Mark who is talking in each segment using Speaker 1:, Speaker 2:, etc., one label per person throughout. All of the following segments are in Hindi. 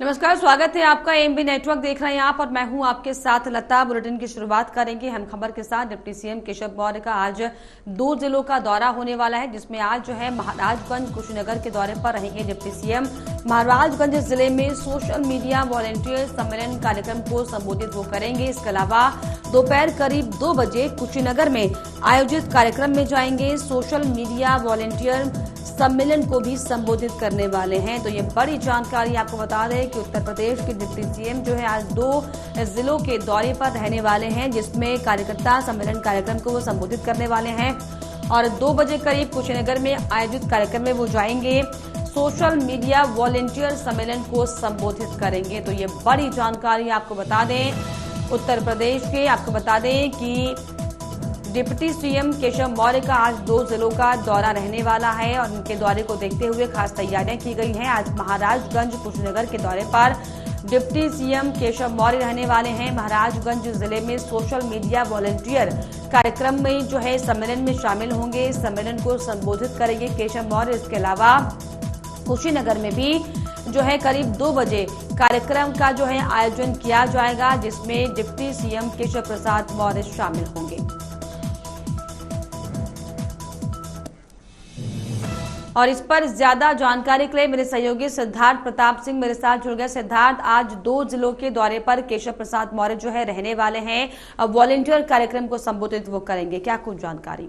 Speaker 1: नमस्कार, स्वागत है आपका। एमबी नेटवर्क देख रहे हैं आप और मैं हूं आपके साथ लता। बुलेटिन की शुरुआत करेंगे हम खबर के साथ। डिप्टी सीएम केशव मौर्य का आज 2 जिलों का दौरा होने वाला है, जिसमें आज जो है महाराजगंज कुशीनगर के दौरे पर रहेंगे डिप्टी सीएम। महाराजगंज जिले में सोशल मीडिया वॉलंटियर सम्मेलन कार्यक्रम को संबोधित वो करेंगे। इसके अलावा दोपहर करीब 2 बजे कुशीनगर में आयोजित कार्यक्रम में जाएंगे। सोशल मीडिया वॉलंटियर सम्मेलन को भी संबोधित करने वाले हैं। तो ये बड़ी जानकारी आपको बता दें कि उत्तर प्रदेश के डिप्टी सीएम जो है आज 2 जिलों के दौरे पर रहने वाले हैं, जिसमें कार्यकर्ता सम्मेलन कार्यक्रम को वो संबोधित करने वाले हैं और 2 बजे करीब कुशीनगर में आयोजित कार्यक्रम में वो जाएंगे। सोशल मीडिया वॉलंटियर सम्मेलन को संबोधित करेंगे। तो ये बड़ी जानकारी आपको बता दें उत्तर प्रदेश के। आपको बता दें कि डिप्टी सीएम केशव मौर्य का आज 2 जिलों का दौरा रहने वाला है और उनके दौरे को देखते हुए खास तैयारियां की गई हैं। आज महाराजगंज कुशीनगर के दौरे पर डिप्टी सीएम केशव मौर्य रहने वाले हैं। महाराजगंज जिले में सोशल मीडिया वॉलंटियर कार्यक्रम में जो है सम्मेलन में शामिल होंगे। इस सम्मेलन को संबोधित करेंगे केशव मौर्य। इसके अलावा कुशीनगर में भी जो है करीब 2 बजे कार्यक्रम का जो है आयोजन किया जाएगा, जिसमें डिप्टी सीएम केशव प्रसाद मौर्य शामिल होंगे। और इस पर ज्यादा जानकारी के लिए मेरे सहयोगी सिद्धार्थ प्रताप सिंह मेरे साथ जुड़ गए। सिद्धार्थ, आज 2 जिलों के दौरे पर केशव प्रसाद मौर्य जो है रहने वाले हैं, वॉलंटियर कार्यक्रम को संबोधित वो करेंगे, क्या कुछ जानकारी?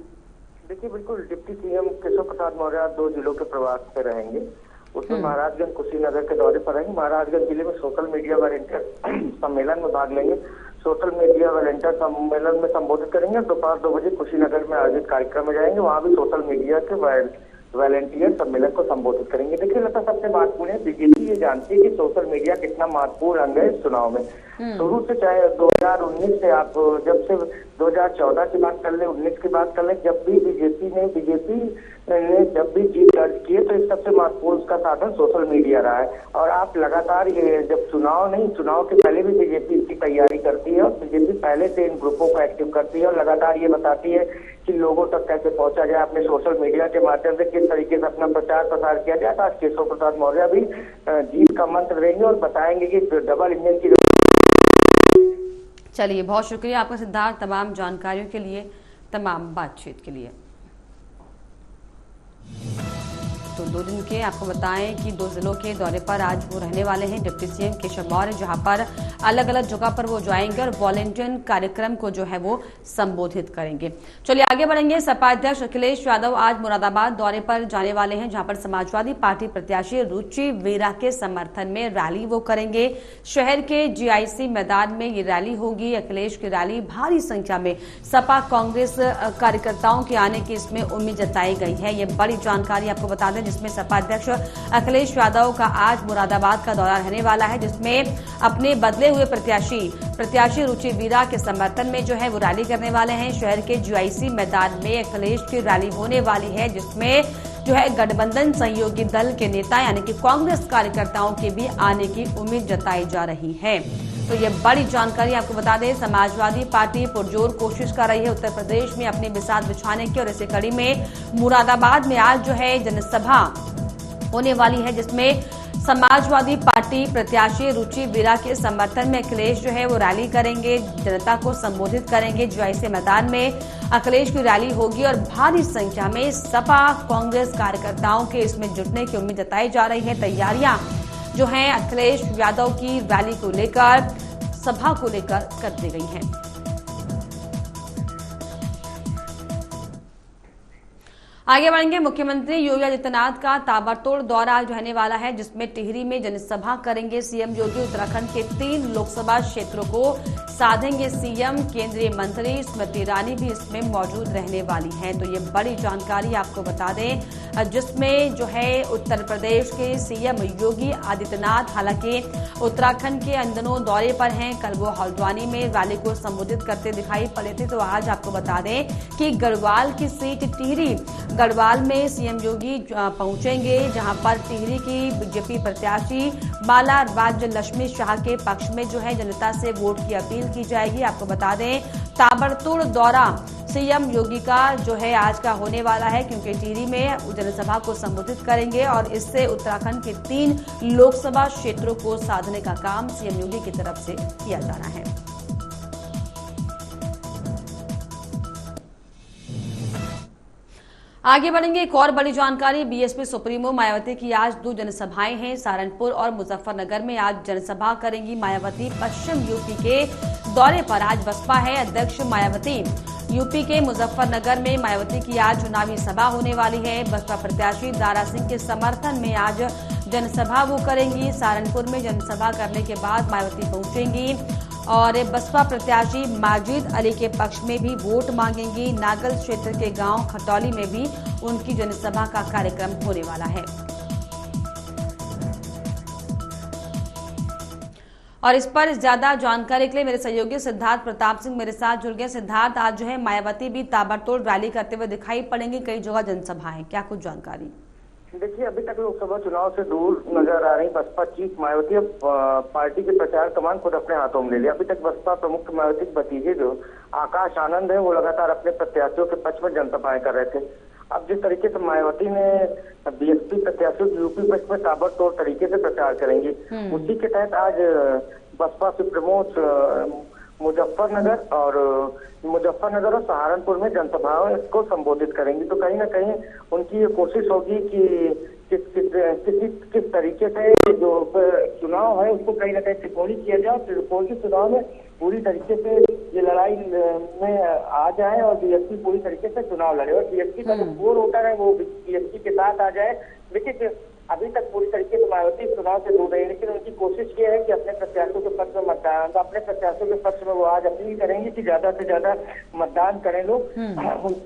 Speaker 2: देखिए, बिल्कुल डिप्टी सीएम केशव प्रसाद मौर्य आज 2 जिलों के प्रवास पे रहेंगे। उसमें महाराजगंज कुशीनगर के दौरे पर रहेंगे। महाराजगंज जिले में सोशल मीडिया वॉलंटियर सम्मेलन में भाग लेंगे। सोशल मीडिया वॉलंटियर सम्मेलन में संबोधित करेंगे। दोपहर 2 बजे कुशीनगर में आयोजित कार्यक्रम में जाएंगे, वहाँ भी सोशल मीडिया के वॉलंटियर सम्मेलन को संबोधित करेंगे। देखिए लता, सबसे महत्वपूर्ण है, बीजेपी ये जानती है कि सोशल मीडिया कितना महत्वपूर्ण अंग है इस चुनाव में। शुरू से चाहे 2019 से आप जब से 2014 की बात कर ले, 19 की बात कर ले, जब भी बीजेपी ने जब भी जीत दर्ज की है तो इस सबसे महत्वपूर्ण उसका साधन सोशल मीडिया रहा है। और आप लगातार ये जब चुनाव के पहले भी बीजेपी इसकी तैयारी करती है और बीजेपी पहले से इन ग्रुपों को एक्टिव करती है और लगातार ये बताती है कि लोगों तक कैसे पहुंचा जाए। अपने सोशल मीडिया के माध्यम से किस तरीके से अपना प्रचार प्रसार किया जाए। आज केशव प्रसाद मौर्य भी जीत का मंत्र देंगे और बताएंगे कि डबल इंजन की।
Speaker 1: चलिए, बहुत शुक्रिया आपका सिद्धार्थ, तमाम जानकारियों के लिए, तमाम बातचीत के लिए। तो 2 दिन के आपको बताएं कि 2 जिलों के दौरे पर आज वो रहने वाले हैं डिप्टी सीएम केशव मौर्य, जहां पर अलग अलग जगह पर वो जाएंगे और वॉलंटियर कार्यक्रम को जो है वो संबोधित करेंगे। चलिए आगे बढ़ेंगे। सपा अध्यक्ष अखिलेश यादव आज मुरादाबाद दौरे पर जाने वाले हैं, जहां पर समाजवादी पार्टी प्रत्याशी रुचि वीरा के समर्थन में रैली वो करेंगे। शहर के जीआईसी मैदान में ये रैली होगी। अखिलेश की रैली भारी संख्या में सपा कांग्रेस कार्यकर्ताओं के आने की इसमें उम्मीद जताई गई है। ये बड़ी जानकारी आपको बता दें, जिसमें सपा अध्यक्ष अखिलेश यादव का आज मुरादाबाद का दौरा रहने वाला है, जिसमें अपने बदले हुए प्रत्याशी रुचि वीरा के समर्थन में जो है वो रैली करने वाले हैं। शहर के जीआईसी मैदान में अखिलेश की रैली होने वाली है, जिसमें जो है गठबंधन सहयोगी दल के नेता यानी कि कांग्रेस कार्यकर्ताओं के भी आने की उम्मीद जताई जा रही है। तो ये बड़ी जानकारी आपको बता दें, समाजवादी पार्टी पुरजोर कोशिश कर रही है उत्तर प्रदेश में अपनी बिसात बिछाने की और इसी कड़ी में मुरादाबाद में आज जो है जनसभा होने वाली है, जिसमें समाजवादी पार्टी प्रत्याशी रुचि वीरा के समर्थन में अखिलेश जो है वो रैली करेंगे, जनता को संबोधित करेंगे। जीआईसी मैदान में अखिलेश की रैली होगी और भारी संख्या में सपा कांग्रेस कार्यकर्ताओं के इसमें जुटने की उम्मीद जताई जा रही है। तैयारियां जो हैं अखिलेश यादव की रैली को लेकर, सभा को लेकर कर दी गई हैं। आगे बढ़ेंगे। मुख्यमंत्री योगी आदित्यनाथ का ताबड़तोड़ दौरा आज रहने वाला है, जिसमें टिहरी में जनसभा करेंगे सीएम योगी। उत्तराखंड के 3 लोकसभा क्षेत्रों को साधेंगे सीएम। केंद्रीय मंत्री स्मृति ईरानी भी इसमें मौजूद रहने वाली हैं। तो ये बड़ी जानकारी आपको बता दें, जिसमें जो है उत्तर प्रदेश के सीएम योगी आदित्यनाथ हालांकि उत्तराखंड के इन दिनों दौरे पर हैं। कल वो हल्द्वानी में रैली को संबोधित करते दिखाई पड़े थे। तो आज आपको बता दें कि गढ़वाल की सीट टिहरी, गढ़वाल में सीएम योगी पहुंचेंगे, जहां पर टिहरी की बीजेपी प्रत्याशी माला राज्य लक्ष्मी शाह के पक्ष में जो है जनता से वोट की अपील की जाएगी। आपको बता दें ताबड़तोड़ दौरा सीएम योगी का जो है आज का होने वाला है, क्योंकि टिहरी में जनसभा को संबोधित करेंगे और इससे उत्तराखंड के 3 लोकसभा क्षेत्रों को साधने का काम सीएम योगी की तरफ से किया जाना है। आगे बढ़ेंगे, एक और बड़ी जानकारी। बीएसपी सुप्रीमो मायावती की आज 2 जनसभाएं हैं। सहारनपुर और मुजफ्फरनगर में आज जनसभा करेंगी मायावती। पश्चिम यूपी के दौरे पर आज बसपा है अध्यक्ष मायावती। यूपी के मुजफ्फरनगर में मायावती की आज चुनावी सभा होने वाली है। बसपा प्रत्याशी दारा सिंह के समर्थन में आज जनसभा वो करेंगी। सहारनपुर में जनसभा करने के बाद मायावती पहुंचेंगी और बसपा प्रत्याशी माजिद अली के पक्ष में भी वोट मांगेंगी। नागल क्षेत्र के गांव खटौली में भी उनकी जनसभा का कार्यक्रम होने वाला है। और इस पर ज्यादा जानकारी के लिए मेरे सहयोगी सिद्धार्थ प्रताप सिंह मेरे साथ जुड़ गए। सिद्धार्थ, आज जो है मायावती भी ताबड़तोड़ रैली करते हुए दिखाई पड़ेंगे, कई जगह जनसभाएं, क्या कुछ जानकारी?
Speaker 2: देखिए, अभी तक लोकसभा चुनाव से दूर नजर आ रही बसपा चीफ मायावती अब पार्टी के प्रचार कमान खुद अपने हाथों में ले लिया। अभी तक बसपा प्रमुख मायावती के भतीजे जो आकाश आनंद है वो लगातार अपने प्रत्याशियों के पक्ष में जनसभाएं कर रहे थे। अब जिस तरीके से मायावती ने बीएसपी प्रत्याशियों की यूपी पक्ष में ताबड़तोड़ तरीके से प्रचार करेंगी, उसी के तहत आज बसपा सुप्रीमो मुजफ्फरनगर और सहारनपुर में जनसभाओं को संबोधित करेंगी। तो कहीं ना कहीं उनकी ये कोशिश होगी कि किस तरीके से जो चुनाव है उसको कहीं ना कहीं त्रिकोणीय किया जाए। त्रिकोणीय चुनाव में पूरी तरीके से ये लड़ाई में आ जाए और बीएसपी पूरी तरीके से चुनाव लड़े और बीएसपी का जो कोर वोटर है वो बीएसपी के साथ आ जाए। लेकिन अभी तक पूरी तरीके से मायावती चुनाव से दूर रही, लेकिन उनकी कोशिश ये है कि अपने प्रत्याशियों के पक्ष में मतदान, अपने प्रत्याशियों के पक्ष में वो आज अपील करेंगे कि ज्यादा से ज्यादा मतदान करें लोग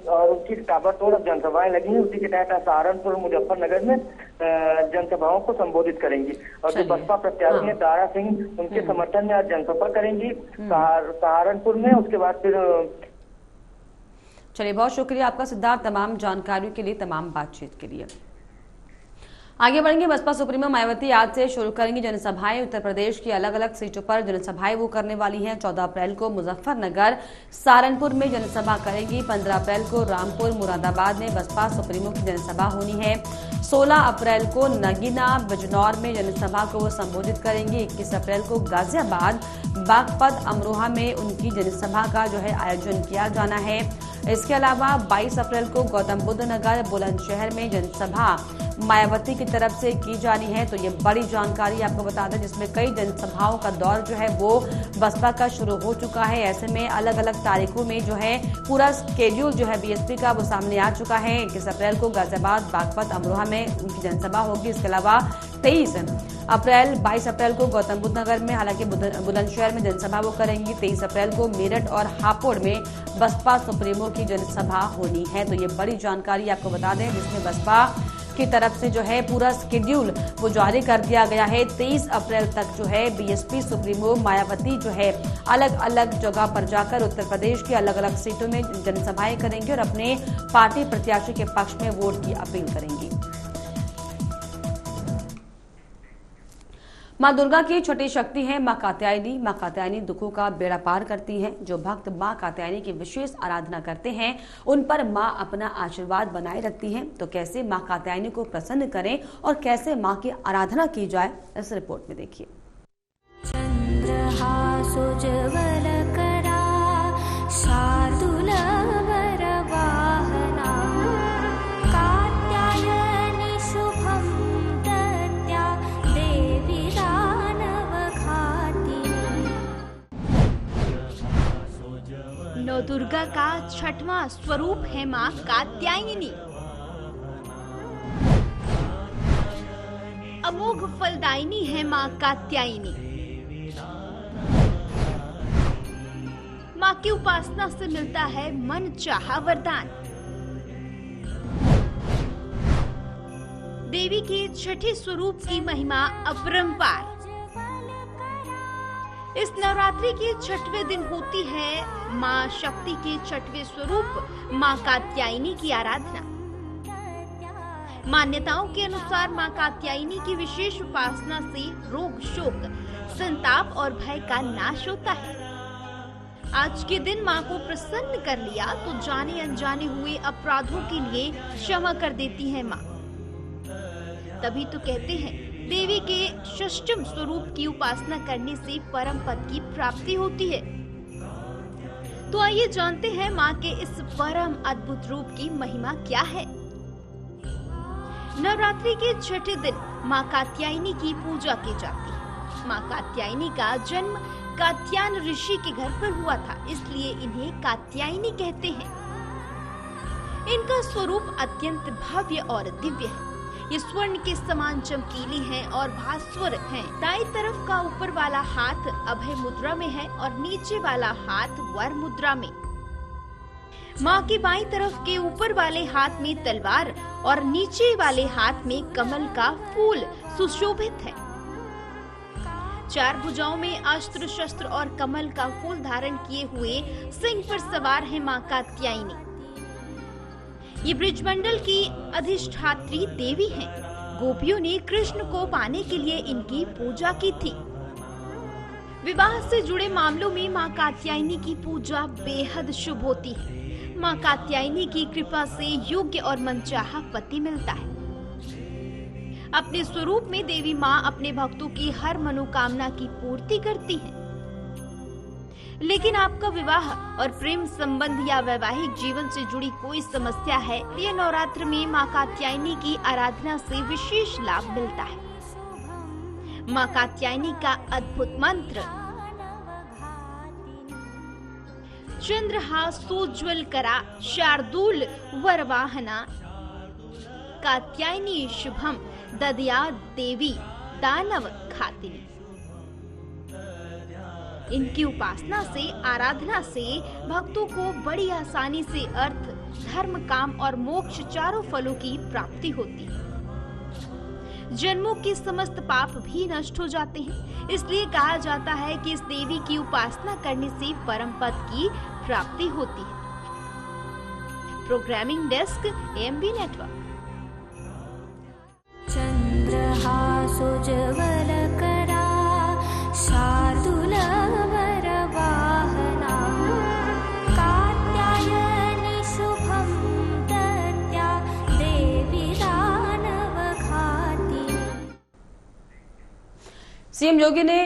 Speaker 2: और उनकी ताबड़तोड़ जनसभाएं लगी हैं। उसी के तहत सहारनपुर मुजफ्फरनगर में जनसभाओं को संबोधित करेंगी और जो बसपा प्रत्याशी है दारा सिंह उनके समर्थन में आज जनसभा करेंगी सहारनपुर में। उसके बाद फिर
Speaker 1: चलिए, बहुत शुक्रिया आपका सिद्धार्थ, तमाम जानकारियों के लिए, तमाम बातचीत के लिए। आगे बढ़ेंगे, बसपा सुप्रीमो मायावती आज से शुरू करेंगी जनसभाएं। उत्तर प्रदेश की अलग अलग सीटों पर जनसभाएं वो करने वाली हैं। 14 अप्रैल को मुजफ्फरनगर, सहारनपुर में जनसभा करेंगी। 15 अप्रैल को रामपुर, मुरादाबाद में बसपा सुप्रीमो की जनसभा होनी है। 16 अप्रैल को नगीना, बिजनौर में जनसभा को वो संबोधित करेंगी। 21 अप्रैल को गाजियाबाद, बागपत, अमरोहा में उनकी जनसभा का जो है आयोजन किया जाना है। इसके अलावा 22 अप्रैल को गौतम बुद्ध नगर, बुलंदशहर में जनसभा मायावती की तरफ से की जानी है। तो ये बड़ी जानकारी आपको बता दें, जिसमें कई जनसभाओं का दौर जो है वो बसपा का शुरू हो चुका है। ऐसे में अलग अलग तारीखों में जो है पूरा स्केड्यूल जो है बीएसपी का वो सामने आ चुका है। 21 अप्रैल को गाजियाबाद, बागपत, अमरोहा में उनकी जनसभा होगी। इसके अलावा 23 अप्रैल, 22 अप्रैल को गौतम बुद्ध नगर में, हालांकि बुलंदशहर में जनसभा वो करेंगी। 23 अप्रैल को मेरठ और हापुड़ में बसपा सुप्रीमो की जनसभा होनी है। तो ये बड़ी जानकारी आपको बता दें, जिसमें बसपा की तरफ से जो है पूरा शेड्यूल वो जारी कर दिया गया है। 23 अप्रैल तक जो है बीएसपी सुप्रीमो मायावती जो है अलग अलग जगह पर जाकर उत्तर प्रदेश की अलग अलग सीटों में जनसभाएं करेंगी और अपने पार्टी प्रत्याशी के पक्ष में वोट की अपील करेंगी। मां दुर्गा की छठी शक्ति है मां कात्यायनी। मां कात्यायनी दुखों का बेड़ा पार करती हैं। जो भक्त मां कात्यायनी की विशेष आराधना करते हैं उन पर मां अपना आशीर्वाद बनाए रखती हैं। तो कैसे मां कात्यायनी को प्रसन्न करें और कैसे मां की आराधना की जाए, इस रिपोर्ट में देखिए।
Speaker 3: नौ दुर्गा का छठवां स्वरूप है मां कात्यायनी। अमोघ फलदायिनी है मां कात्यायनी। मां की उपासना से मिलता है मन चाहा वरदान। देवी की छठी स्वरूप की महिमा अपरंपार। इस नवरात्रि के छठवें दिन होती है मां शक्ति के छठवें स्वरूप मां कात्यायनी की आराधना। मान्यताओं के अनुसार मां कात्यायनी की विशेष उपासना से रोग, शोक, संताप और भय का नाश होता है। आज के दिन माँ को प्रसन्न कर लिया तो जाने अनजाने हुए अपराधों के लिए क्षमा कर देती है माँ। तभी तो कहते हैं देवी के षष्ठम स्वरूप की उपासना करने से परम पद की प्राप्ति होती है। तो आइए जानते हैं माँ के इस परम अद्भुत रूप की महिमा क्या है। नवरात्रि के छठे दिन माँ कात्यायनी की पूजा की जाती है। माँ कात्यायनी का जन्म कात्यायन ऋषि के घर पर हुआ था, इसलिए इन्हें कात्यायनी कहते हैं। इनका स्वरूप अत्यंत भव्य और दिव्य है। ये स्वर्ण के समान चमकीली हैं और भास्वर हैं। दाईं तरफ का ऊपर वाला हाथ अभय मुद्रा में है और नीचे वाला हाथ वर मुद्रा में। माँ के बाईं तरफ के ऊपर वाले हाथ में तलवार और नीचे वाले हाथ में कमल का फूल सुशोभित है। चार भुजाओं में अस्त्र शस्त्र और कमल का फूल धारण किए हुए सिंह पर सवार है माँ कात्यायनी। ये ब्रजमंडल की अधिष्ठात्री देवी हैं। गोपियों ने कृष्ण को पाने के लिए इनकी पूजा की थी। विवाह से जुड़े मामलों में माँ कात्यायनी की पूजा बेहद शुभ होती है। माँ कात्यायनी की कृपा से योग्य और मनचाहा पति मिलता है। अपने स्वरूप में देवी माँ अपने भक्तों की हर मनोकामना की पूर्ति करती है। लेकिन आपका विवाह और प्रेम संबंध या वैवाहिक जीवन से जुड़ी कोई समस्या है, ये नवरात्र में माँ कात्यायनी की आराधना से विशेष लाभ मिलता है। माँ कात्यायनी का अद्भुत मंत्र, चंद्रहासोज्ज्वल करा शार्दूल वरवाहना, कात्यायनी शुभम ददया देवी दानव खातिनी। इनकी उपासना से, आराधना से भक्तों को बड़ी आसानी से अर्थ, धर्म, काम और मोक्ष चारों फलों की प्राप्ति होती है। जन्मों के समस्त पाप भी नष्ट हो जाते हैं। इसलिए कहा जाता है कि इस देवी की उपासना करने से परम पद की प्राप्ति होती है। Programming desk AMB network.
Speaker 4: चंद्रहासोज्ज्वल करा शार्दूल वरवाहना, कात्यायनी शुभम दत्या देवी दानव घातिनी।
Speaker 1: सीएम योगी ने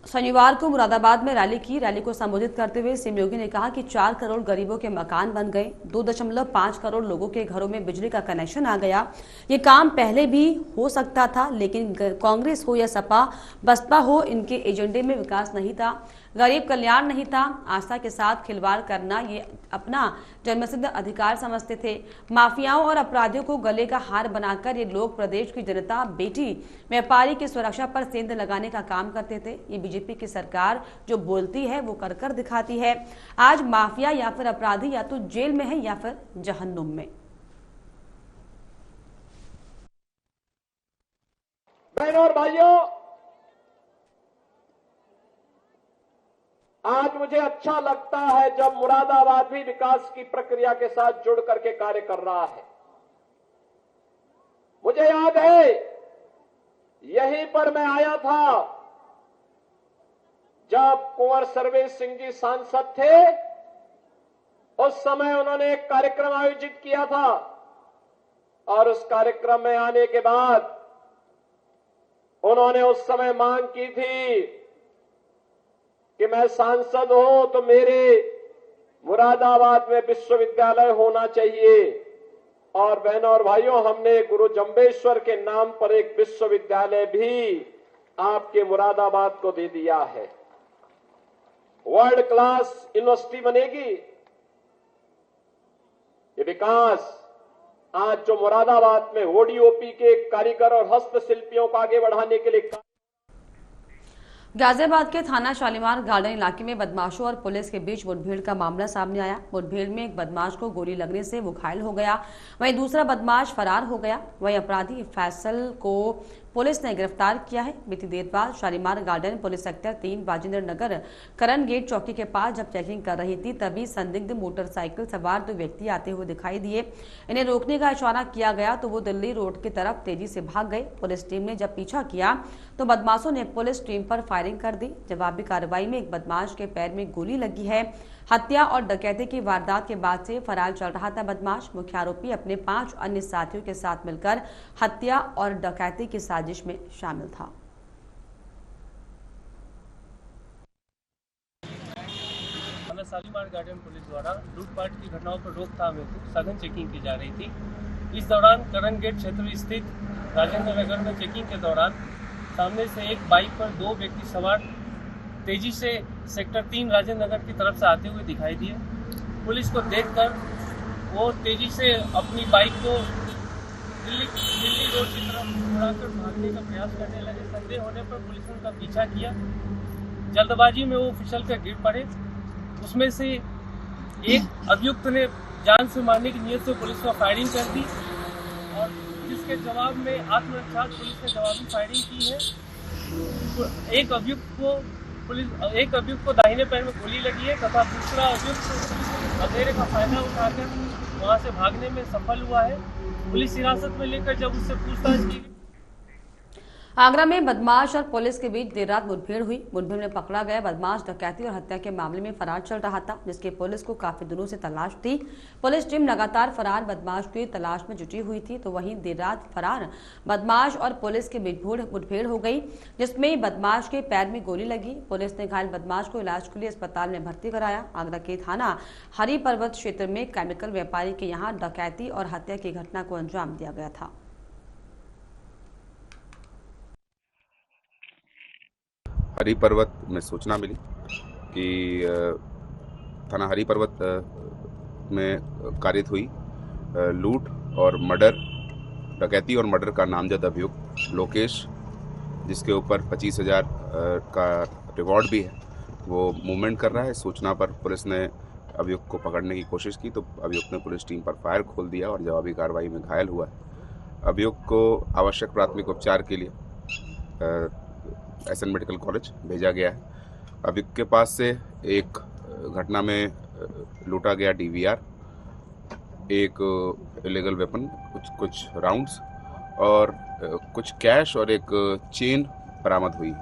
Speaker 1: शनिवार को मुरादाबाद में रैली की। रैली को संबोधित करते हुए सीएम योगी ने कहा कि 4 करोड़ गरीबों के मकान बन गए, 2.5 करोड़ लोगों के घरों में बिजली का कनेक्शन आ गया। ये काम पहले भी हो सकता था, लेकिन कांग्रेस हो या सपा बसपा हो, इनके एजेंडे में विकास नहीं था, गरीब कल्याण नहीं था। आस्था के साथ खिलवाड़ करना ये अपना जन्मसिद्ध अधिकार समझते थे। माफियाओं और अपराधियों को गले का हार बनाकर ये लोग प्रदेश की जनता, बेटी, व्यापारी की सुरक्षा पर सेंध लगाने का काम करते थे। ये बीजेपी की सरकार जो बोलती है वो कर कर दिखाती है। आज माफिया या फिर अपराधी या तो जेल में है या फिर जहन्नुम में।
Speaker 5: बहनों और भाइयों, आज मुझे अच्छा लगता है जब मुरादाबाद भी विकास की प्रक्रिया के साथ जुड़ करके कार्य कर रहा है। मुझे याद है यहीं पर मैं आया था जब कुंवर सर्वेश सिंह जी सांसद थे। उस समय उन्होंने एक कार्यक्रम आयोजित किया था और उस कार्यक्रम में आने के बाद उन्होंने उस समय मांग की थी कि मैं सांसद हूं तो मेरे मुरादाबाद में विश्वविद्यालय होना चाहिए। और बहनों और भाइयों, हमने गुरु जंबेश्वर के नाम पर एक विश्वविद्यालय भी आपके मुरादाबाद को दे दिया है। वर्ल्ड क्लास यूनिवर्सिटी बनेगी। ये विकास आज जो मुरादाबाद में ओडीओपी के कारीगर और हस्तशिल्पियों को आगे बढ़ाने के लिए।
Speaker 1: गाजियाबाद के थाना शालीमार गार्डन इलाके में बदमाशों और पुलिस के बीच मुठभेड़ का मामला सामने आया। मुठभेड़ में एक बदमाश को गोली लगने से वो घायल हो गया, वहीं दूसरा बदमाश फरार हो गया। वहीं अपराधी फैसल को पुलिस ने गिरफ्तार किया है। बीती देर बाद Shalimar garden police sector 3 Rajendra Nagar Karan gate चौकी के पास जब चेकिंग कर रही थी तभी संदिग्ध मोटरसाइकिल सवार 2 व्यक्ति आते हुए दिखाई दिए। इन्हें रोकने का इशारा किया गया तो वो दिल्ली रोड की तरफ तेजी से भाग गए। पुलिस टीम ने जब पीछा किया तो बदमाशों ने पुलिस टीम पर फायरिंग कर दी। जवाबी कार्रवाई में एक बदमाश के पैर में गोली लगी है। हत्या और डकैती की वारदात के बाद से फरार चल रहा था बदमाश। मुख्य आरोपी अपने 5 अन्य साथियों के साथ मिलकर हत्या और डकैती की साजिश में शामिल था।
Speaker 6: शालीमार गार्डन पुलिस द्वारा लूटपाट की घटनाओं पर रोकथाम हेतु सघन चेकिंग की जा रही थी। इस दौरान करण गेट क्षेत्र स्थित राजेंद्र नगर में चेकिंग के दौरान सामने से एक बाइक पर 2 व्यक्ति सवार तेजी से सेक्टर 3 राजेंद्र नगर की तरफ से आते हुए दिखाई दिए। पुलिस को देखकर वो तेजी से अपनी बाइक को दिल्ली रोड की तरफ उड़ाकर भागने का प्रयास करने लगे। संदेह होने पर पुलिस ने उनका पीछा किया। जल्दबाजी में वो फिसल कर गिर पड़े। उसमें से एक अभियुक्त ने जान से मारने की नीयत से पुलिस को फायरिंग कर दी और जिसके जवाब में आत्मरक्षा पुलिस ने जवाबी फायरिंग की है। एक अभियुक्त को दाहिने पैर में गोली लगी है तथा दूसरा अभियुक्त अंधेरे का फायदा उठाकर वहां से भागने में सफल हुआ है। पुलिस हिरासत में लेकर जब उससे पूछताछ की।
Speaker 1: आगरा में बदमाश और पुलिस के बीच देर रात मुठभेड़ हुई। मुठभेड़ में पकड़ा गया बदमाश डकैती और हत्या के मामले में फरार चल रहा था, जिसकी पुलिस को काफी दिनों से तलाश थी। पुलिस टीम लगातार फरार बदमाश की तलाश में जुटी हुई थी तो वहीं देर रात फरार बदमाश और पुलिस के बीच मुठभेड़ हो गई, जिसमें बदमाश के पैर में गोली लगी। पुलिस ने घायल बदमाश को इलाज के लिए अस्पताल में भर्ती कराया। आगरा के थाना हरि पर्वत क्षेत्र में केमिकल व्यापारी के यहाँ डकैती और हत्या की घटना को अंजाम दिया गया था।
Speaker 7: हरि पर्वत में सूचना मिली कि थाना हरि पर्वत में कारित हुई लूट और मर्डर, डकैती और मर्डर का नामजद अभियुक्त लोकेश, जिसके ऊपर 25,000 का रिवॉर्ड भी है, वो मूवमेंट कर रहा है। सूचना पर पुलिस ने अभियुक्त को पकड़ने की कोशिश की तो अभियुक्त ने पुलिस टीम पर फायर खोल दिया और जवाबी कार्रवाई में घायल हुआ है। अभियुक्त को आवश्यक प्राथमिक उपचार के लिए एसएन मेडिकल कॉलेज भेजा गया है। अभियुक्त के पास से एक घटना में लूटा गया डीवीआर, एक इलीगल वेपन, कुछ राउंड्स और कुछ कैश और एक चेन बरामद हुई।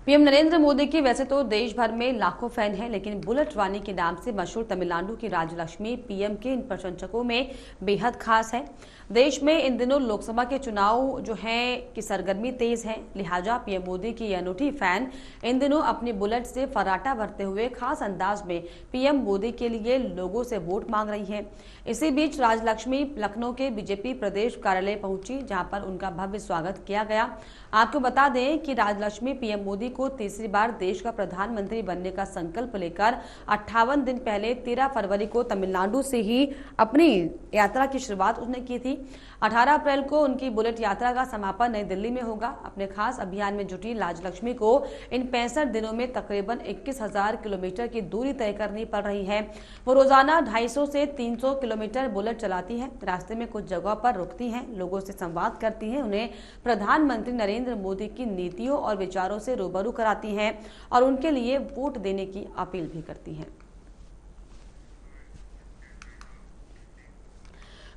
Speaker 1: पीएम नरेंद्र मोदी की वैसे तो देश भर में लाखों फैन हैं, लेकिन बुलेट रानी के नाम से मशहूर तमिलनाडु की राजलक्ष्मी पीएम के इन प्रशंसकों में बेहद खास है। देश में इन दिनों लोकसभा के चुनाव जो हैं की सरगर्मी तेज है, लिहाजा पीएम मोदी की अनूठी फैन इन दिनों अपनी बुलेट से फराटा भरते हुए खास अंदाज में पीएम मोदी के लिए लोगों से वोट मांग रही है। इसी बीच राजलक्ष्मी लखनऊ के बीजेपी प्रदेश कार्यालय पहुंची, जहां पर उनका भव्य स्वागत किया गया। आपको बता दें कि राजलक्ष्मी पीएम मोदी को तीसरी बार देश का प्रधानमंत्री बनने का संकल्प लेकर 58 दिन पहले 13 फरवरी को तमिलनाडु से ही अपनी यात्रा की शुरुआत उसने की थी। 18 अप्रैल को उनकी बुलेट यात्रा का समापन नई दिल्ली में होगा। अपने खास अभियान में जुटी राजलक्ष्मी को इन 65 दिनों में तकरीबन 21,000 किलोमीटर की दूरी तय करनी पड़ रही है। वो रोजाना 250 से 300 किलोमीटर बुलेट चलाती है। रास्ते में कुछ जगहों पर रुकती हैं, लोगों से संवाद करती हैं, उन्हें प्रधानमंत्री नरेंद्र मोदी की नीतियों और विचारों से रूबरू कराती हैं और उनके लिए वोट देने की अपील भी करती हैं।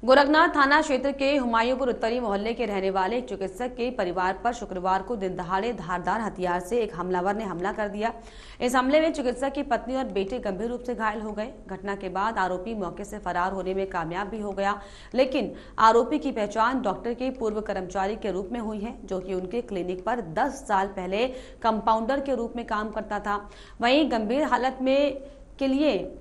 Speaker 1: गोरखनाथ थाना क्षेत्र के हुमायूंपुर उत्तरी मोहल्ले के रहने वाले एक चिकित्सक के परिवार पर शुक्रवार को दिन दहाड़े धारदार हथियार से एक हमलावर ने हमला कर दिया। इस हमले में चिकित्सक की पत्नी और बेटे गंभीर रूप से घायल हो गए। घटना के बाद आरोपी मौके से फरार होने में कामयाब भी हो गया, लेकिन आरोपी की पहचान डॉक्टर के पूर्व कर्मचारी के रूप में हुई है, जो कि उनके क्लिनिक पर 10 साल पहले कंपाउंडर के रूप में काम करता था। वहीं गंभीर हालत में के लिए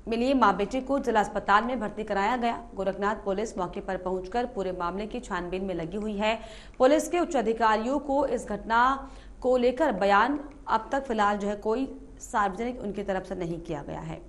Speaker 1: मिली मां बेटे को जिला अस्पताल में भर्ती कराया गया। गोरखनाथ पुलिस मौके पर पहुंचकर पूरे मामले की छानबीन में लगी हुई है। पुलिस के उच्च अधिकारियों को इस घटना को लेकर बयान अब तक फिलहाल जो है कोई सार्वजनिक उनकी तरफ से नहीं किया गया है।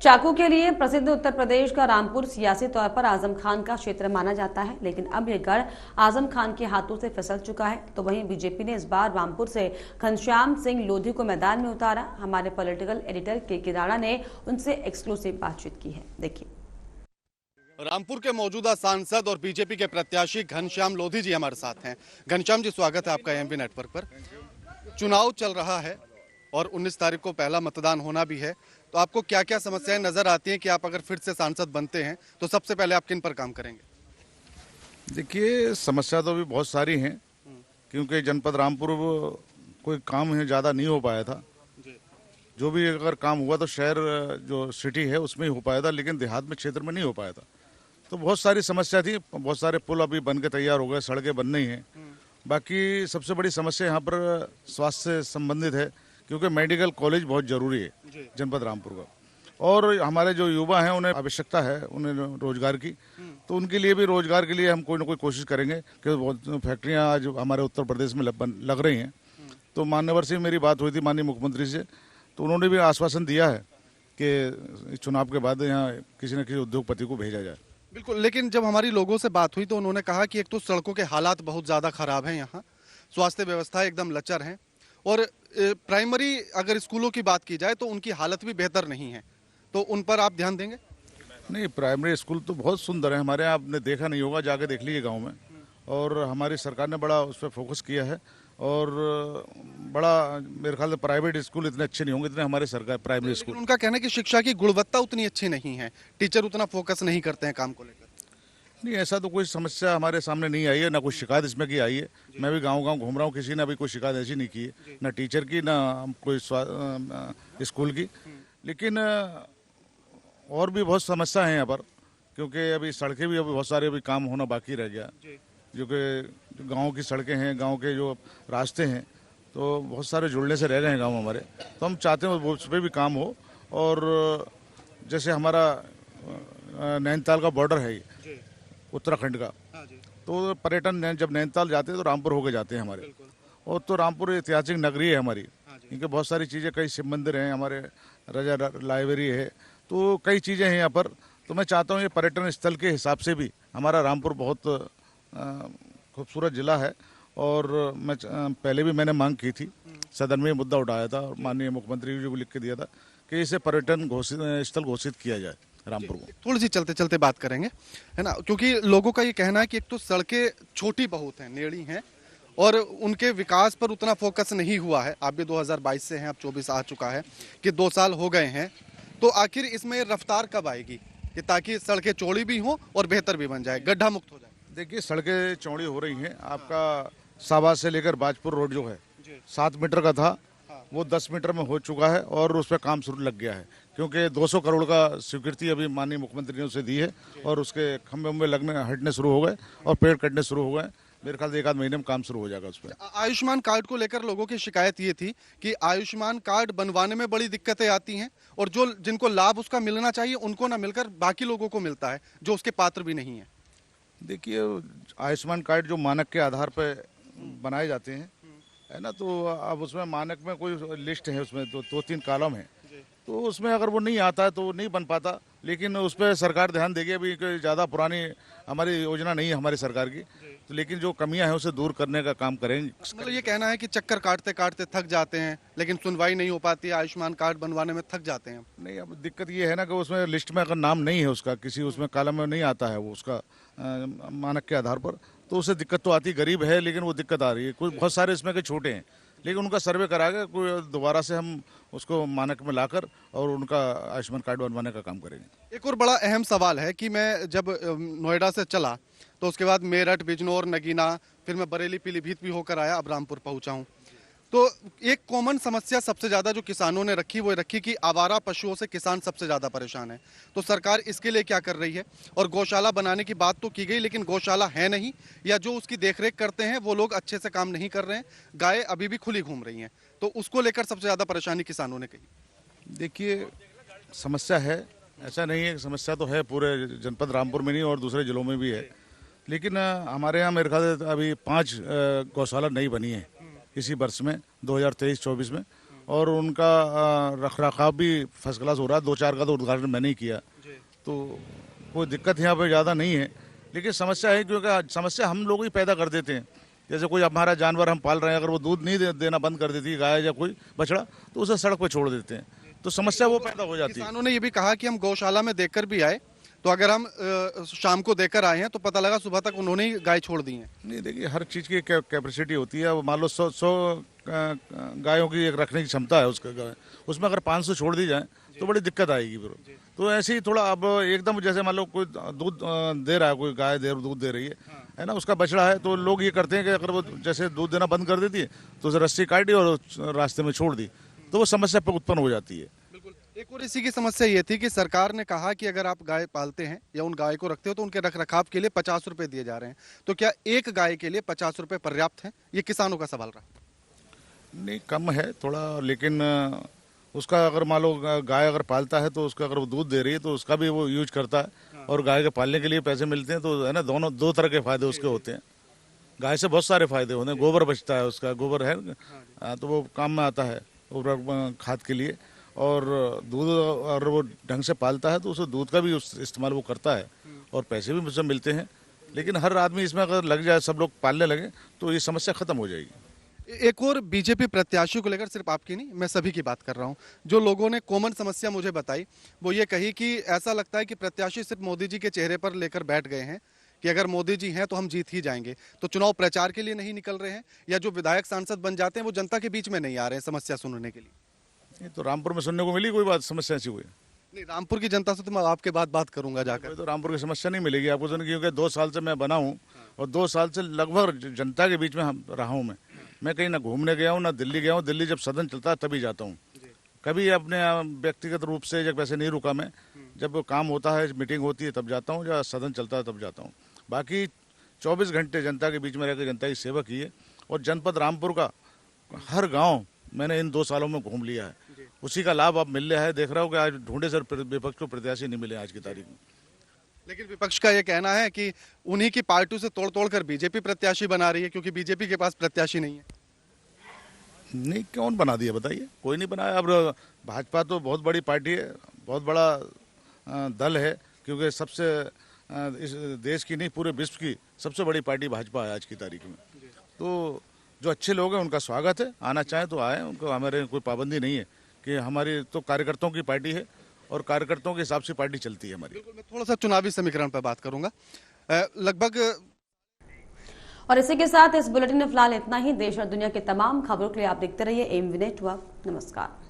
Speaker 1: चाकू के लिए प्रसिद्ध उत्तर प्रदेश का रामपुर सियासी तौर पर आजम खान का क्षेत्र माना जाता है, लेकिन अब यह गढ़ आजम खान के हाथों से फिसल चुका है। तो वहीं बीजेपी ने इस बार रामपुर से घनश्याम सिंह लोधी को मैदान में उतारा। हमारे पॉलिटिकल एडिटर के किराड़ा ने उनसे एक्सक्लूसिव बातचीत की है, देखिए।
Speaker 8: रामपुर के मौजूदा सांसद और बीजेपी के प्रत्याशी घनश्याम लोधी जी हमारे साथ हैं। घनश्याम जी, स्वागत है आपका एएमपी नेटवर्क पर। चुनाव चल रहा है और 19 तारीख को पहला मतदान होना भी है, तो आपको क्या क्या समस्याएं नजर आती हैं कि आप अगर फिर से सांसद बनते हैं तो सबसे पहले आप किन पर काम करेंगे?
Speaker 9: देखिए, समस्या तो अभी बहुत सारी हैं, क्योंकि जनपद रामपुर कोई काम है ज़्यादा नहीं हो पाया था। जो भी अगर काम हुआ तो शहर जो सिटी है उसमें ही हो पाया था, लेकिन देहात में क्षेत्र में नहीं हो पाया था। तो बहुत सारी समस्या थी। बहुत सारे पुल अभी बन के तैयार हो गए, सड़कें बन रही हैं। बाकी सबसे बड़ी समस्या यहाँ पर स्वास्थ्य से संबंधित है, क्योंकि मेडिकल कॉलेज बहुत जरूरी है जनपद रामपुर का। और हमारे जो युवा हैं उन्हें आवश्यकता है उन्हें रोजगार की, तो उनके लिए भी रोजगार के लिए हम कोई ना कोई कोशिश करेंगे कि बहुत फैक्ट्रियां आज हमारे उत्तर प्रदेश में लग रही हैं। तो मान्यवर से मेरी बात हुई थी, माननीय मुख्यमंत्री से, तो उन्होंने भी आश्वासन दिया है कि चुनाव के बाद यहाँ किसी न किसी उद्योगपति को भेजा जाए।
Speaker 8: बिल्कुल, लेकिन जब हमारी लोगों से बात हुई तो उन्होंने कहा कि एक तो सड़कों के हालात बहुत ज़्यादा खराब हैं, यहाँ स्वास्थ्य व्यवस्था एकदम लचर है, और प्राइमरी अगर स्कूलों की बात की जाए तो उनकी हालत भी बेहतर नहीं है। तो उन पर आप ध्यान देंगे?
Speaker 9: नहीं, प्राइमरी स्कूल तो बहुत सुंदर है हमारे यहाँ, आपने देखा नहीं होगा, जाके देख लीजिए गाँव में। और हमारी सरकार ने बड़ा उस पर फोकस किया है। और बड़ा मेरे ख्याल से प्राइवेट स्कूल इतने अच्छे नहीं होंगे जितने हमारे सरकार प्राइमरी स्कूल।
Speaker 8: उनका कहना है कि शिक्षा की गुणवत्ता उतनी अच्छी नहीं है, टीचर उतना फोकस नहीं करते हैं काम को लेकर।
Speaker 9: नहीं, ऐसा तो कोई समस्या हमारे सामने नहीं आई है, ना कोई शिकायत इसमें की आई है। मैं भी गांव-गांव घूम रहा हूँ, किसी ने अभी कोई शिकायत ऐसी नहीं की है, ना टीचर की, ना कोई स्कूल की। लेकिन और भी बहुत समस्या है यहाँ पर, क्योंकि अभी सड़कें भी अभी बहुत सारे अभी काम होना बाकी रह गया, जो कि गाँव की सड़कें हैं, गाँव के जो रास्ते हैं, तो बहुत सारे जुड़ने से रह गए हैं गाँव हमारे। तो हम चाहते हैं उस पर भी काम हो। और जैसे हमारा नैनीताल का बॉर्डर है उत्तराखंड का, तो पर्यटन जब नैनीताल जाते हैं तो रामपुर होके जाते हैं हमारे। और तो रामपुर ऐतिहासिक नगरी है हमारी, क्योंकि बहुत सारी चीज़ें, कई शिव मंदिर हैं हमारे, राजा लाइब्रेरी है, तो कई चीज़ें हैं यहाँ पर। तो मैं चाहता हूँ ये पर्यटन स्थल के हिसाब से भी हमारा रामपुर बहुत खूबसूरत जिला है। और मैं पहले भी मैंने मांग की थी, सदन में मुद्दा उठाया था और माननीय मुख्यमंत्री जी को लिख के दिया था कि इसे पर्यटन स्थल घोषित किया जाए रामपुर को।
Speaker 8: थोड़ी सी चलते चलते बात करेंगे, है ना, क्योंकि लोगों का ये कहना है कि एक तो सड़कें छोटी बहुत हैं, नेड़ी हैं, और उनके विकास पर उतना फोकस नहीं हुआ है। आप भी 2022 से हैं, अब 24 आ चुका है कि 2 साल हो गए हैं। तो आखिर इसमें रफ्तार कब आएगी कि ताकि सड़कें चौड़ी भी हों और बेहतर भी बन जाए, गड्ढा मुक्त हो जाए?
Speaker 9: देखिए, सड़कें चौड़ी हो रही हैं। आपका शाहबाद से लेकर बाजपुर रोड जो है 7 मीटर का था, वो 10 मीटर में हो चुका है और उस पर काम शुरू लग गया है, क्योंकि 200 करोड़ का स्वीकृति अभी माननीय मुख्यमंत्री ने उसे दी है। और उसके खंभे उम्बे हटने शुरू हो गए और पेड़ कटने शुरू हो गए। मेरे ख्याल से 1 आध महीने में काम शुरू हो जाएगा उस पर।
Speaker 8: आयुष्मान कार्ड को लेकर लोगों की शिकायत ये थी कि आयुष्मान कार्ड बनवाने में बड़ी दिक्कतें आती हैं, और जो जिनको लाभ उसका मिलना चाहिए उनको ना मिलकर बाकी लोगों को मिलता है जो उसके पात्र भी नहीं है।
Speaker 9: देखिए, आयुष्मान कार्ड जो मानक के आधार पर बनाए जाते हैं, है ना, तो अब उसमें मानक में कोई लिस्ट है, उसमें तो 2-3 कॉलम है, तो उसमें अगर वो नहीं आता है तो वो नहीं बन पाता। लेकिन उस पर सरकार ध्यान देगी। अभी ज़्यादा पुरानी हमारी योजना नहीं है हमारी सरकार की, तो लेकिन जो कमियां हैं उसे दूर करने का काम करेंगे।
Speaker 8: मतलब ये कहना है कि चक्कर काटते काटते थक जाते हैं, लेकिन सुनवाई नहीं हो पाती, आयुष्मान कार्ड बनवाने में थक जाते हैं।
Speaker 9: नहीं, अब दिक्कत ये है ना कि उसमें लिस्ट में अगर नाम नहीं है उसका, किसी उसमें कॉलम में नहीं आता है वो उसका मानक के आधार पर, तो उसे दिक्कत तो आती। गरीब है लेकिन वो दिक्कत आ रही है। कुछ बहुत सारे इसमें के छोटे हैं, लेकिन उनका सर्वे करा के कोई दोबारा से हम उसको मानक में लाकर और उनका आयुष्मान कार्ड बनवाने का काम करेंगे।
Speaker 8: एक और बड़ा अहम सवाल है कि मैं जब नोएडा से चला तो उसके बाद मेरठ, बिजनौर, नगीना, फिर मैं बरेली, पीलीभीत भी होकर आया, अब रामपुर पहुंचा हूं। तो एक कॉमन समस्या सबसे ज्यादा जो किसानों ने रखी वो रखी कि आवारा पशुओं से किसान सबसे ज्यादा परेशान है। तो सरकार इसके लिए क्या कर रही है? और गौशाला बनाने की बात तो की गई, लेकिन गौशाला है नहीं, या जो उसकी देखरेख करते हैं वो लोग अच्छे से काम नहीं कर रहे हैं। गाय अभी भी खुली घूम रही हैं, तो उसको लेकर सबसे ज्यादा परेशानी किसानों ने कही।
Speaker 9: देखिए, समस्या है, ऐसा नहीं है, समस्या तो है पूरे जनपद रामपुर में नहीं और दूसरे जिलों में भी है। लेकिन हमारे यहाँ मेरे ख्याल से अभी 5 गौशाला नई बनी है इसी वर्ष में 2023-24 में। और उनका रख रखाव भी फर्स्ट क्लास हो रहा है। 2-4 का तो उद्घाटन मैंने ही किया, तो कोई दिक्कत यहाँ पे ज़्यादा नहीं है। लेकिन समस्या है क्योंकि समस्या हम लोग ही पैदा कर देते हैं। जैसे कोई हमारा जानवर हम पाल रहे हैं, अगर वो दूध नहीं देना बंद कर देती है गाय या कोई बछड़ा, तो उसे सड़क पर छोड़ देते हैं, तो समस्या वो पैदा हो जाती है।
Speaker 8: किसानों ने ये भी कहा कि हम गौशाला में देखकर भी आए, तो अगर हम शाम को देकर आए हैं तो पता लगा सुबह तक उन्होंने ही गाय छोड़ दी है। नहीं,
Speaker 9: देखिए हर चीज़ की कैपेसिटी होती है। मान लो 100 गायों की एक रखने की क्षमता है उसका गाय, उसमें अगर 500 छोड़ दी जाए तो बड़ी दिक्कत आएगी फिर। तो ऐसे ही थोड़ा अब एकदम जैसे मान लो कोई दूध दे रहा है, कोई गाय दूध दे रही है ना, उसका बछड़ा है, तो लोग ये करते हैं कि अगर वो जैसे दूध देना बंद कर देती है तो उसे रस्सी काट दी और रास्ते में छोड़ दी, तो वो समस्या उत्पन्न हो जाती है।
Speaker 8: बिल्कुल। एक और इसी की समस्या ये थी कि सरकार ने कहा कि अगर आप गाय पालते हैं या उन गाय को रखते हो तो उनके रखरखाव के लिए 50 रुपए दिए जा रहे हैं, तो क्या एक गाय के लिए 50 रुपए पर्याप्त है? ये किसानों का सवाल रहा।
Speaker 9: नहीं, कम है थोड़ा, लेकिन उसका अगर मान लो गाय अगर पालता है तो उसका अगर वो दूध दे रही है तो उसका भी वो यूज करता है, और गाय के पालने के लिए पैसे मिलते हैं, तो है ना, दोनों दो तरह के फायदे उसके होते हैं। गाय से बहुत सारे फायदे होते हैं, गोबर बचता है, उसका गोबर है तो वो काम में आता है खाद के लिए, और दूध अगर वो ढंग से पालता है तो उसे दूध का भी इस्तेमाल वो करता है और पैसे भी मुझसे मिलते हैं। लेकिन हर आदमी इसमें अगर लग जाए, सब लोग पालने लगे, तो ये समस्या खत्म हो जाएगी।
Speaker 8: एक और बीजेपी प्रत्याशी को लेकर, सिर्फ आपकी नहीं, मैं सभी की बात कर रहा हूं, जो लोगों ने कॉमन समस्या मुझे बताई वो ये कही कि ऐसा लगता है कि प्रत्याशी सिर्फ मोदी जी के चेहरे पर लेकर बैठ गए हैं कि अगर मोदी जी हैं तो हम जीत ही जाएंगे, तो चुनाव प्रचार के लिए नहीं निकल रहे हैं, या जो विधायक सांसद बन जाते हैं वो जनता के बीच में नहीं आ रहे हैं समस्या सुनने के लिए।
Speaker 9: ये तो रामपुर में सुनने को मिली कोई बात, समस्या ऐसी हुई
Speaker 8: नहीं, रामपुर की जनता से तो मैं आपके बाद बात करूंगा जाकर।
Speaker 9: तो रामपुर की समस्या नहीं मिलेगी आपको, क्योंकि 2 साल से मैं बना हूँ और 2 साल से लगभग जनता के बीच में रहा हूँ। मैं कहीं ना घूमने गया हूँ ना दिल्ली गया हूँ। दिल्ली जब सदन चलता है तभी जाता हूँ, कभी अपने व्यक्तिगत रूप से जब वैसे नहीं रुका मैं। जब काम होता है, मीटिंग होती है तब जाता हूँ, या सदन चलता है तब जाता हूँ। बाकी 24 घंटे जनता के बीच में रहकर जनता की सेवा की है, और जनपद रामपुर का हर गाँव मैंने इन 2 सालों में घूम लिया है। उसी का लाभ अब मिल रहा है। देख रहा हूँ कि आज ढूंढे सर विपक्ष को प्रत्याशी नहीं मिले आज की तारीख में।
Speaker 8: लेकिन विपक्ष का ये कहना है कि उन्हीं की पार्टी से तोड़ कर बीजेपी प्रत्याशी बना रही है, क्योंकि बीजेपी के पास प्रत्याशी नहीं है।
Speaker 9: नहीं, कौन बना दिया बताइए? कोई नहीं बनाया। अब भाजपा तो बहुत बड़ी पार्टी है, बहुत बड़ा दल है, क्योंकि सबसे इस देश की नहीं पूरे विश्व की सबसे बड़ी पार्टी भाजपा है आज की तारीख में। तो जो अच्छे लोग हैं उनका स्वागत है, आना चाहें तो आए, उनको हमारे कोई पाबंदी नहीं है कि हमारी तो कार्यकर्ताओं की पार्टी है और कार्यकर्ताओं के हिसाब से पार्टी चलती है हमारी।
Speaker 8: बिल्कुल, मैं थोड़ा सा चुनावी समीकरण पर बात करूंगा। लगभग
Speaker 1: और इसी के साथ इस बुलेटिन में फिलहाल इतना ही। देश और दुनिया के तमाम खबरों के लिए आप देखते रहिए एमवी नेटवर्क। नमस्कार।